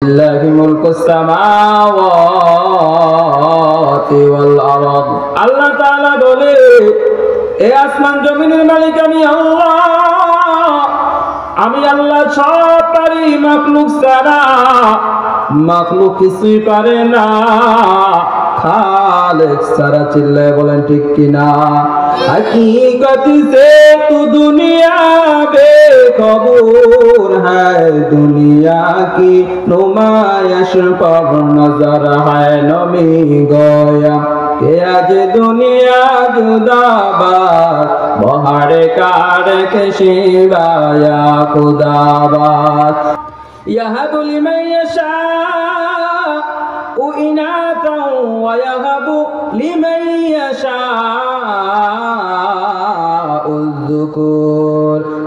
লিল্লাহি মুলকুস সামাওয়াতি ওয়াল আরদ। আল্লাহ তাআলা বলে, এ আসমান জমিনের মালিক আমি আল্লাহ। আমি আল্লাহ সব পারি, মাখলুক ছাড়া মাখলুক কিছুই পারে না। খালেক ছাড়া চিল্লায় বলেন ঠিক কিনা? हकीकत से तू दुनिया बेखबर है, दुनिया की नुमाइश पर नजर है नमी गोया कि आज दुनिया जुदाबाद बहारे कार के शिवाया खुदाबाद। यहब लिमन यशाअ इनाथा व यहब लिमन यशाअ।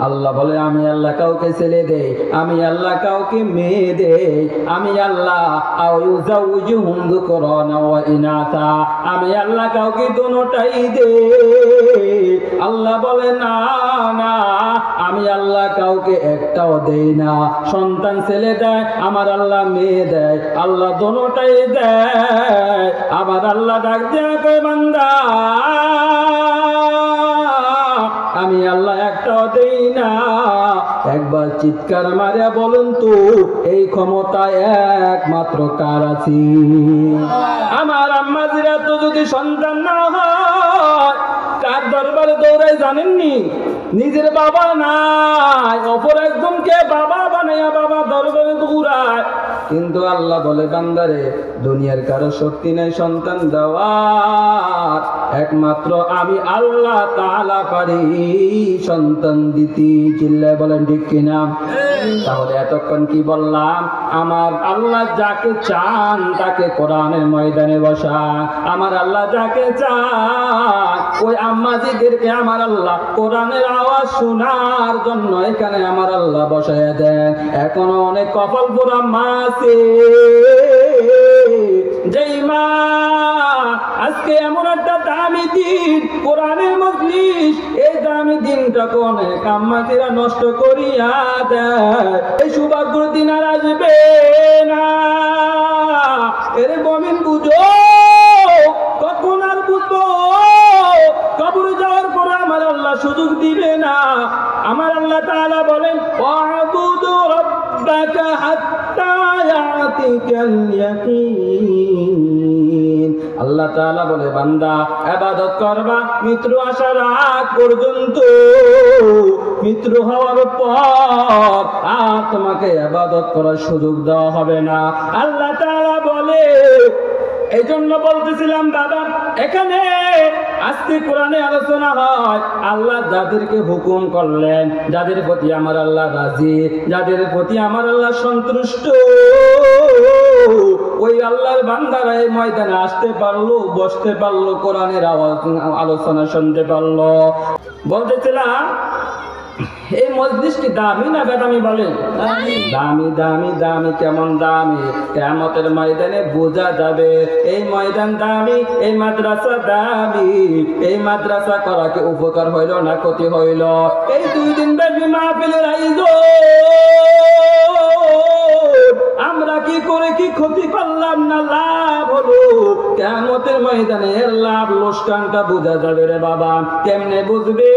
আল্লাহ বলে, আমি আল্লাহ কাউকে ছেলে দেই, আমি আল্লাহ কাউকে মেয়ে দেই, আমি আল্লাহ আমি আল্লাহ কাউকে দোনোটাই দেই। আল্লাহ বলে, না না, আমি আল্লাহ কাউকে একটাও দেই না। সন্তান ছেলে দেয়, আমার আল্লাহ মেয়ে দেয়, আল্লাহ দোনোটাই দেয়। আবার আল্লাহ ডাক দেয়া কয়, বান্দা আমি আল্লাহ একটাও দেই না। একবার চিৎকার মারিয়া বলুন তো, এই ক্ষমতা একমাত্র কার আছে? আমার আম্মাজিরা তো যদি সন্তান না হয়, কার দরবারে দৌড়ায় জানেননি? নিজের বাবা নাই, অপর একজনকে বাবা বানাইয়া বাবা দরবারে দৌড়ায়। কিন্তু আল্লাহ বলে, বান্দারে দুনিয়ার কারো শক্তি নেই সন্তান দেওয়ার, একমাত্র আমি আল্লাহ তাআলা পারি সন্তান দিতে। চিল্লায় বলেন ঠিক কিনা? তাহলে এতক্ষণ কি বললাম? আমার আল্লাহ যাকে চান তাকে কোরআনের ময়দানে বসান। আমার আল্লাহ যাকে চান ওই আম্মাজিদেরকে আমার আল্লাহ কোরআনের আওয়াজ শোনার জন্য এখানে আমার আল্লাহ বসায় দেন। এখনো অনেক কপাল পোড়া মা আছে, যেই মা আজকে এমন একটা দামি দিন, কোরআনের মজলিস, এই দামি দিনটাকে অনেক আম্মাজিরা নষ্ট করিয়া দেয়। এই সৌভাগ্যের দিন আর আসবে না। এর বমিন বুঝো, কখন আর বুঝবো? কবরে যাওয়ার পরে আমার আল্লাহ সুযোগ দিবে না। আমার আল্লাহ তাআলা বলেন, ওয়াবুদু রাব্বাকা হাত্তা ইয়াতিকাল ইয়াকিন। আল্লাহ তাআলা বলে, বান্দা ইবাদত করবা মৃত্যু আসার আগ পর্যন্ত। মৃত্যু হওয়ার পর আর তোমাকে ইবাদত করার সুযোগ দেওয়া হবে না। আল্লাহ তাআলা বলে, এই জন্য বলতেছিলাম বাবা, এখানে আজকে কোরআনে আলোচনা হয় আল্লাহ যাদেরকে হুকুম করলেন, যাদের প্রতি আমার আল্লাহ রাজি, যাদের প্রতি আমার আল্লাহ সন্তুষ্ট, ওই আল্লাহর বান্দারা এই ময়দানে আসতে পারলো, বসতে পারলো, কোরআনের আলোচনা শুনতে পারলো। বলতেছিলাম এই মজলিস কি দামি না বেদামি? বলেন দামি। দামি দামি কেমন দামি? কিয়ামতের ময়দানে বোঝা যাবে। এই ময়দান দামি, এই মাদ্রাসা দামি। এই মাদ্রাসা করা কি উপকার হইল না ক্ষতি হইল? এই 2 দিন ব্যাপী মাহফিলের আয়োজন আমরা কি করে কি ক্ষতি করলাম না লাভ হলো? কিয়ামতের ময়দানে এর লাভ লোকসানটা বোঝা যাবে রে বাবা। কেমনে বুঝবে?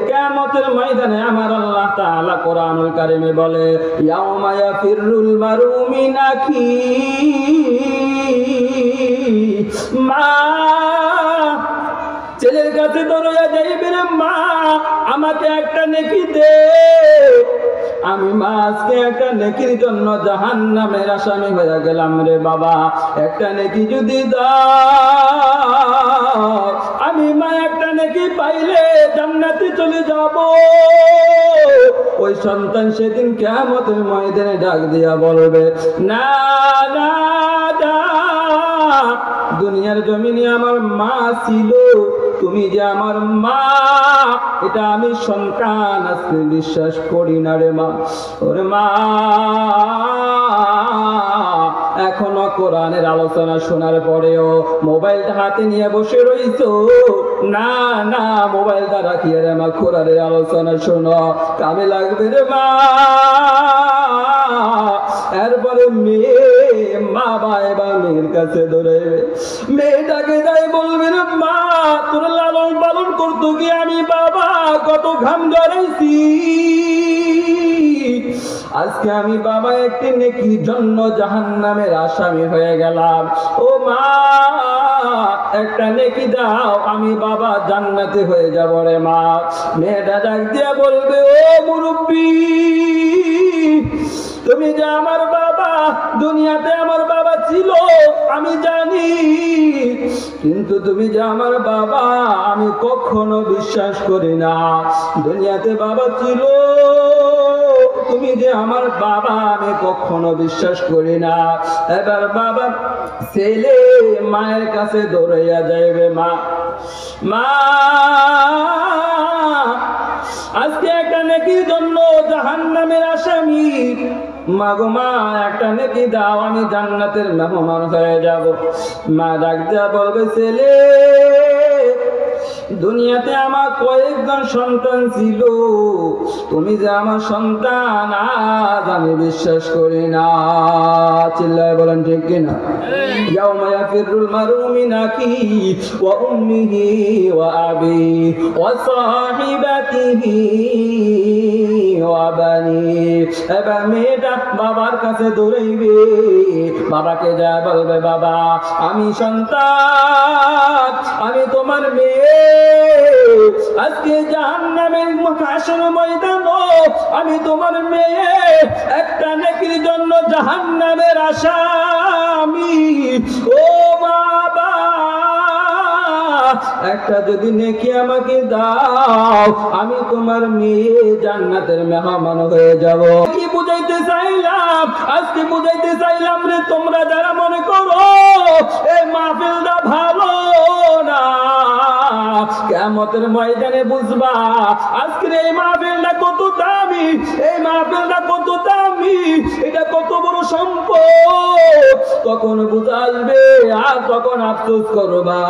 কিয়ামতের ময়দানে আমার আল্লাহ তাআলা কোরআনুল কারীমে বলে, ইয়াউমা ইয়াফিরুল মারউ মিন আখি মা। ছেলের কাছে দৌড়াইয়া যাইবে রে, মা আমাকে একটা নেকি দে। আমি মা আজকে একটা নেকির জন্য জাহান্নামের আসামি হয়ে গেলাম রে বাবা। একটা নেকি যদি দাও, আমি মা একটা নেকি পাইলে জান্নাতে চলে যাব। ওই সন্তান সেদিন কিয়ামতের ময়দানে ডাক দিয়া বলবে, না না না, দুনিয়ার জমিনে আমার মা ছিল, তুমি যে আমার মা এটা আমি সন্তান আজকে বিশ্বাস করি না রে মা। ওরে মা, এখনো কোরআনের আলোচনা শোনার পরেও মোবাইলটা হাতে নিয়ে বসে রইছো? না না, মোবাইলটা রাখিয়ে রে মা, কোরআনের আলোচনা শোনো, কামে লাগবে রে মা। এরপরে মেয়ে মা এবার মেয়ের কাছে দৌড়াইবে, মেয়েটাকে যাই বলবে মা তোর লালন পালন করতো কি আমি বাবা কত ঘাম ঝরাইছি, আজকে আমি বাবা একটি নেকির জন্য জাহান্নামের আসামি হয়ে গেলাম, ও মা একটা নেকি দাও আমি বাবা জান্নাতে হয়ে যাব রে মা। মেয়েটা ডাক দিয়া বলবে ও মুরব্বি তুমি যে আমার বাবা, দুনিয়াতে আমার বাবা ছিল আমি জানি, কিন্তু তুমি যে আমার বাবা আমি কখনো বিশ্বাস করি না, দুনিয়াতে বাবা ছিল তুমি যে আমার বাবা আমি কখনো বিশ্বাস করি না। এবার বাবা ছেলে মায়ের কাছে দৌড়াইয়া যাইবে, মা মা আজকে একটা নেকির জন্য জাহান্নামের আসামি, মা গো মা একটা নেকি দাও আমি জান্নাতের মেহমান হয়ে যাব। মা ডাক দিয়া বলবে ছেলে দুনিয়াতে আমার কয়েকজন সন্তান ছিল, তুমি যে আমার সন্তান আজ আমি বিশ্বাস করি না। চিল্লায় বলেন ঠিক কিনা? ইয়াউমা ইয়াফিরুল মারউ মিন আখিহি ওয়া উম্মিহি ওয়া আবিহি ওয়া সাহিবাতিহি ওয়া বানি। এবার মেয়েটা বাবার কাছে দৌড়াইবে, বাবাকে যা বলবে বাবা আমি সন্তান, আমি তোমার মেয়ে, আজকে জাহান্নামের হাসর ময়দান আমি তোমার মেয়ে একটা নেকির জন্য জাহান্নামের আসামি, ও বাবা একটা যদি নেকি আমাকে দাও আমি তোমার মেয়ে জান্নাতের মেহমান হয়ে যাব। কি বুঝাইতে চাইলাম? আজকে বুঝাইতে চাইলাম রে তোমরা যারা মনে করো এই মাহফিলটা ভালো না, কিয়ামতের ময়দানে বুঝবা আজকের এই মাহফিলটা কত দামি, এই মাহফিলটা কত দামি, এটা কত বড় সম্পদ, তখন বুঝা আসবে আর তখন আফসোস করবা।